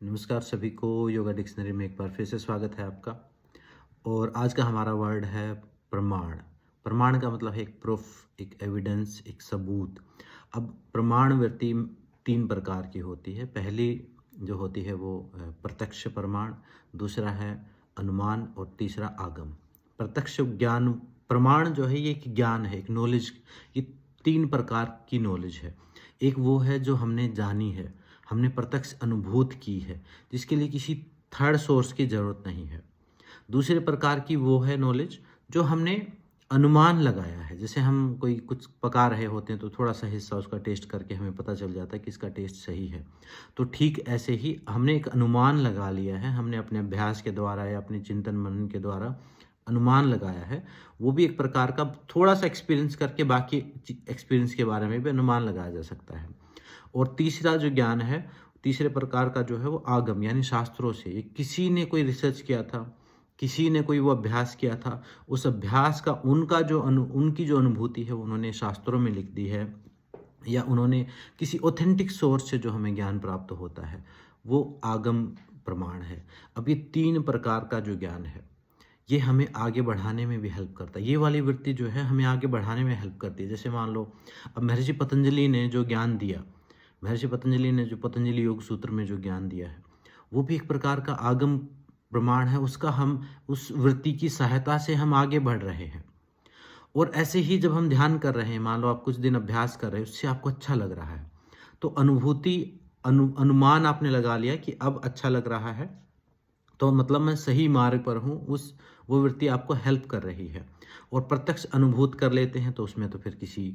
नमस्कार सभी को, योगा डिक्शनरी में एक बार फिर से स्वागत है आपका। और आज का हमारा वर्ड है प्रमाण। प्रमाण का मतलब है एक प्रूफ, एक एविडेंस, एक सबूत। अब प्रमाण वृत्ति 3 प्रकार की होती है। पहली जो होती है वो प्रत्यक्ष प्रमाण, दूसरा है अनुमान और तीसरा आगम। प्रत्यक्ष ज्ञान प्रमाण जो है ये एक ज्ञान है, एक नॉलेज। ये 3 प्रकार की नॉलेज है। एक वो है जो हमने जानी है, हमने प्रत्यक्ष अनुभूत की है, जिसके लिए किसी थर्ड सोर्स की ज़रूरत नहीं है। दूसरे प्रकार की वो है नॉलेज जो हमने अनुमान लगाया है। जैसे हम कोई कुछ पका रहे होते हैं तो थोड़ा सा हिस्सा उसका टेस्ट करके हमें पता चल जाता है कि इसका टेस्ट सही है। तो ठीक ऐसे ही हमने एक अनुमान लगा लिया है, हमने अपने अभ्यास के द्वारा या अपने चिंतन मनन के द्वारा अनुमान लगाया है। वो भी एक प्रकार का थोड़ा सा एक्सपीरियंस करके बाकी एक्सपीरियंस के बारे में भी अनुमान लगाया जा सकता है। और तीसरा जो ज्ञान है, तीसरे प्रकार का जो है वो आगम, यानी शास्त्रों से। ये किसी ने कोई रिसर्च किया था, किसी ने कोई वो अभ्यास किया था, उस अभ्यास का उनकी जो अनुभूति है वो उन्होंने शास्त्रों में लिख दी है, या उन्होंने किसी ऑथेंटिक सोर्स से जो हमें ज्ञान प्राप्त होता है वो आगम प्रमाण है। अब ये 3 प्रकार का जो ज्ञान है ये हमें आगे बढ़ाने में भी हेल्प करता है। ये वाली वृत्ति जो है हमें आगे बढ़ाने में हेल्प करती है। जैसे मान लो, अब महर्षि पतंजलि ने जो ज्ञान दिया, महर्षि पतंजलि ने जो पतंजलि योग सूत्र में जो ज्ञान दिया है वो भी एक प्रकार का आगम प्रमाण है। उसका हम उस वृत्ति की सहायता से हम आगे बढ़ रहे हैं। और ऐसे ही जब हम ध्यान कर रहे हैं, मान लो आप कुछ दिन अभ्यास कर रहे हैं, उससे आपको अच्छा लग रहा है, तो अनुभूति अनुमान आपने लगा लिया कि अब अच्छा लग रहा है, तो मतलब मैं सही मार्ग पर हूँ। वो वृत्ति आपको हेल्प कर रही है। और प्रत्यक्ष अनुभूत कर लेते हैं तो उसमें तो फिर किसी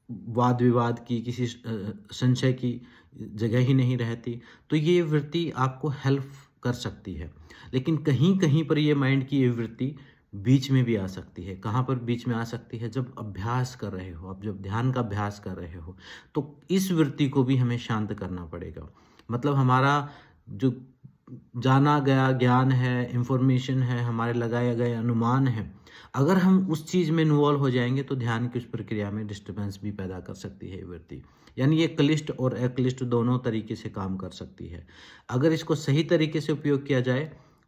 वाद विवाद की, किसी संशय की जगह ही नहीं रहती। तो ये वृत्ति आपको हेल्प कर सकती है। लेकिन कहीं कहीं पर ये माइंड की ये वृत्ति बीच में भी आ सकती है। कहाँ पर बीच में आ सकती है? जब अभ्यास कर रहे हो, आप जब ध्यान का अभ्यास कर रहे हो, तो इस वृत्ति को भी हमें शांत करना पड़ेगा। मतलब हमारा जो जाना गया ज्ञान है, इंफॉर्मेशन है, हमारे लगाए गए अनुमान है, अगर हम उस चीज़ में इन्वॉल्व हो जाएंगे तो ध्यान की उस प्रक्रिया में डिस्टर्बेंस भी पैदा कर सकती है ये वृत्ति। यानी ये क्लिष्ट और अक्लिष्ट दोनों तरीके से काम कर सकती है। अगर इसको सही तरीके से उपयोग किया जाए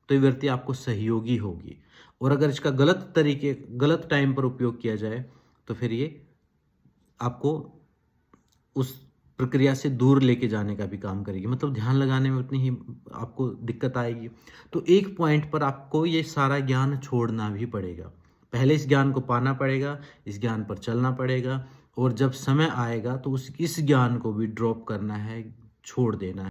तो ये वृत्ति आपको सहयोगी होगी, और अगर इसका गलत टाइम पर उपयोग किया जाए तो फिर ये आपको उस प्रक्रिया से दूर लेके जाने का भी काम करेगी। मतलब ध्यान लगाने में उतनी ही आपको दिक्कत आएगी। तो एक पॉइंट पर आपको ये सारा ज्ञान छोड़ना भी पड़ेगा। पहले इस ज्ञान को पाना पड़ेगा, इस ज्ञान पर चलना पड़ेगा, और जब समय आएगा तो इस ज्ञान को भी ड्रॉप करना है, छोड़ देना है।